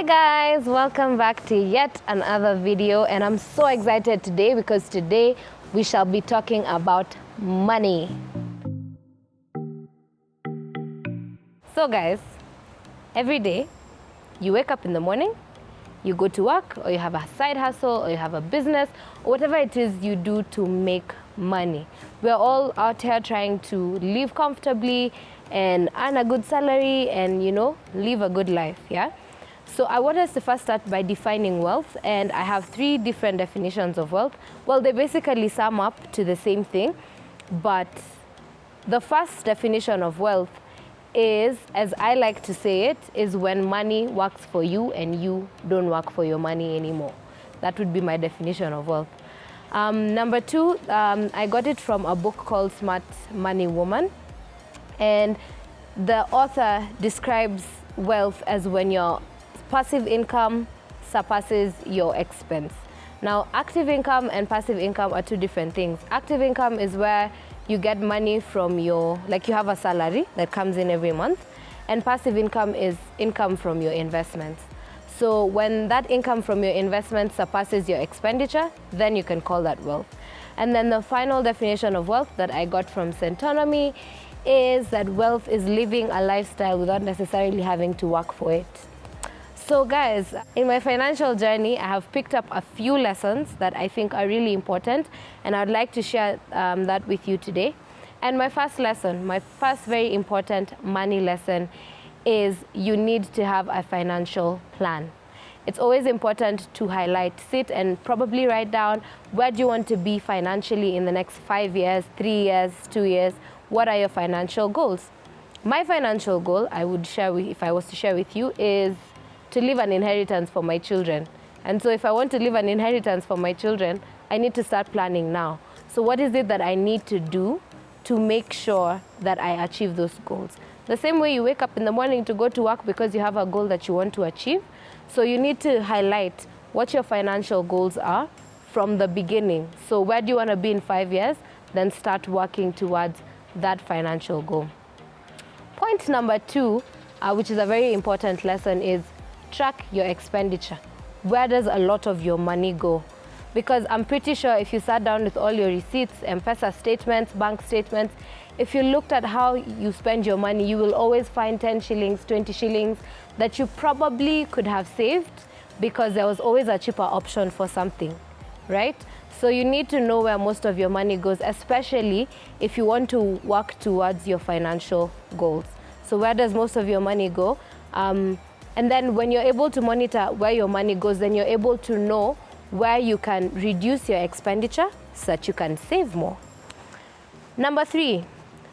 Hi guys, welcome back to yet another video, and I'm so excited today because today we shall be talking about money. So guys, every day you wake up in the morning, you go to work, or you have a side hustle, or you have a business, or whatever it is you do to make money. We're all out here trying to live comfortably and earn a good salary and, live a good life, yeah? So I want us to first start by defining wealth, and I have 3 different definitions of wealth. Well, they basically sum up to the same thing, but the first definition of wealth is, as I like to say it, is when money works for you and you don't work for your money anymore. That would be my definition of wealth. Number 2, I got it from a book called Smart Money Woman, and the author describes wealth as when your passive income surpasses your expense. Now, active income and passive income are 2 different things. Active income is where you get money from you have a salary that comes in every month, and passive income is income from your investments. So when that income from your investments surpasses your expenditure, then you can call that wealth. And then the final definition of wealth that I got from Centonony is that wealth is living a lifestyle without necessarily having to work for it. So guys, in my financial journey, I have picked up a few lessons that I think are really important, and I'd like to share that with you today. And my first very important money lesson is you need to have a financial plan. It's always important to sit and probably write down, where do you want to be financially in the next 5 years, 3 years, 2 years? What are your financial goals? My financial goal, if I was to share with you, is to leave an inheritance for my children. And so if I want to leave an inheritance for my children, I need to start planning now. So what is it that I need to do to make sure that I achieve those goals? The same way you wake up in the morning to go to work because you have a goal that you want to achieve. So you need to highlight what your financial goals are from the beginning. So where do you want to be in 5 years? Then start working towards that financial goal. Point number 2, which is a very important lesson, is track your expenditure. Where does a lot of your money go? Because I'm pretty sure if you sat down with all your receipts, M-Pesa statements, bank statements, if you looked at how you spend your money, you will always find 10 shillings, 20 shillings that you probably could have saved because there was always a cheaper option for something, right? So you need to know where most of your money goes, especially if you want to work towards your financial goals. So where does most of your money go? And then when you're able to monitor where your money goes, then you're able to know where you can reduce your expenditure so that you can save more. Number 3,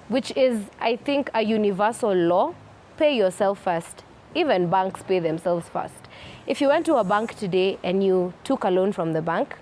which is, I think, a universal law, pay yourself first. Even banks pay themselves first. If you went to a bank today and you took a loan from the bank,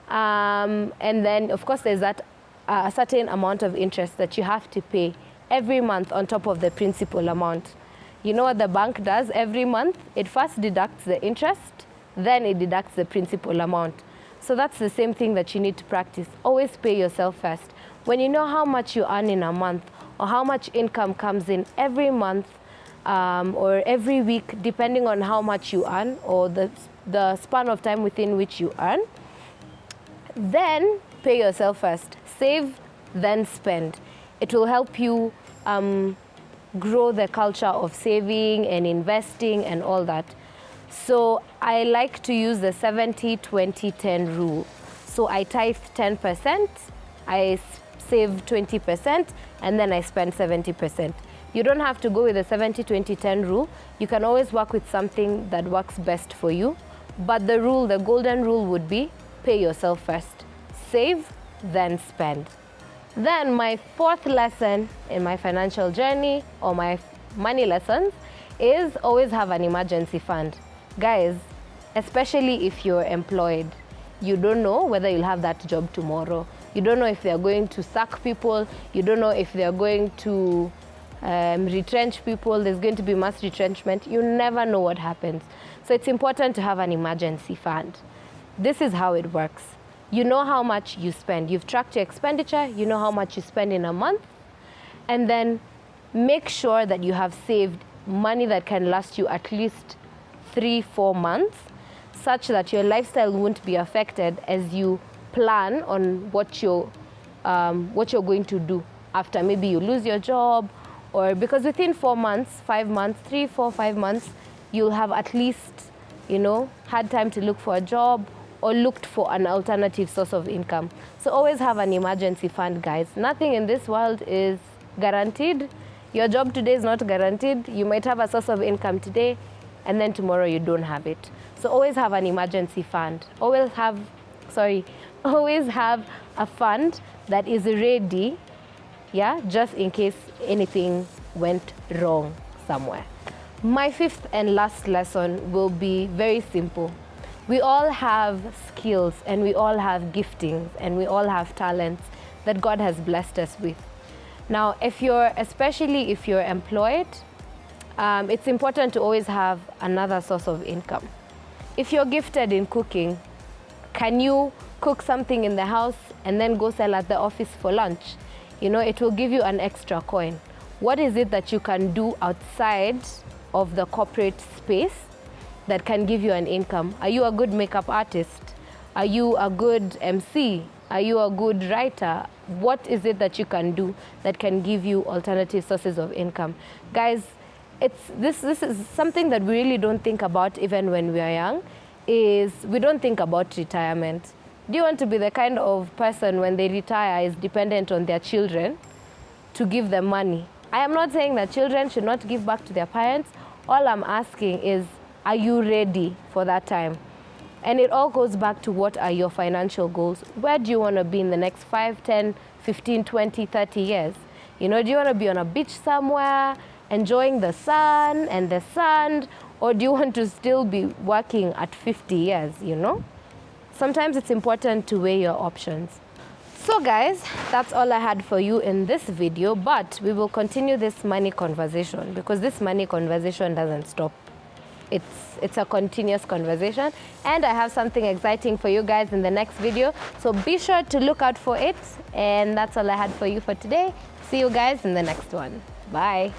and then, of course, there's that a certain amount of interest that you have to pay every month on top of the principal amount. You know what the bank does every month? It first deducts the interest, then it deducts the principal amount. So that's the same thing that you need to practice. Always pay yourself first. When you know how much you earn in a month, or how much income comes in every month or every week, depending on how much you earn or the span of time within which you earn, then pay yourself first. Save, then spend. It will help you grow the culture of saving and investing and all that. So I like to use the 70-20-10 rule. So I tithe 10%, I save 20%, and then I spend 70%. You don't have to go with the 70-20-10 rule. You can always work with something that works best for you. But the golden rule would be pay yourself first. Save, then spend. Then my 4th lesson in my financial journey, or my money lessons, is always have an emergency fund. Guys, especially if you're employed, you don't know whether you'll have that job tomorrow. You don't know if they're going to sack people. You don't know if they're going to retrench people. There's going to be mass retrenchment. You never know what happens. So it's important to have an emergency fund. This is how it works. You know how much you spend. You've tracked your expenditure. You know how much you spend in a month. And then make sure that you have saved money that can last you at least 3-4 months, such that your lifestyle won't be affected as you plan on what you're going to do after maybe you lose your job, or because within 4 months, 5 months, 3, 4, 5 months, you'll have at least, had time to look for a job or looked for an alternative source of income. So always have an emergency fund, guys. Nothing in this world is guaranteed. Your job today is not guaranteed. You might have a source of income today, and then tomorrow you don't have it. So always have an emergency fund. Always have a fund that is ready, just in case anything went wrong somewhere. My 5th and last lesson will be very simple. We all have skills, and we all have giftings, and we all have talents that God has blessed us with. Now, especially if you're employed, it's important to always have another source of income. If you're gifted in cooking, can you cook something in the house and then go sell at the office for lunch? It will give you an extra coin. What is it that you can do outside of the corporate space that can give you an income? Are you a good makeup artist? Are you a good MC? Are you a good writer? What is it that you can do that can give you alternative sources of income? Guys, this is something that we really don't think about even when we are young, is we don't think about retirement. Do you want to be the kind of person when they retire is dependent on their children to give them money? I am not saying that children should not give back to their parents. All I'm asking is, are you ready for that time? And it all goes back to, what are your financial goals? Where do you want to be in the next 5, 10, 15, 20, 30 years? Do you want to be on a beach somewhere, enjoying the sun and the sand? Or do you want to still be working at 50 years, Sometimes it's important to weigh your options. So guys, that's all I had for you in this video, but we will continue this money conversation, because this money conversation doesn't stop. It's a continuous conversation, and I have something exciting for you guys in the next video, so be sure to look out for it. And that's all I had for you for today. See you guys in the next one. Bye.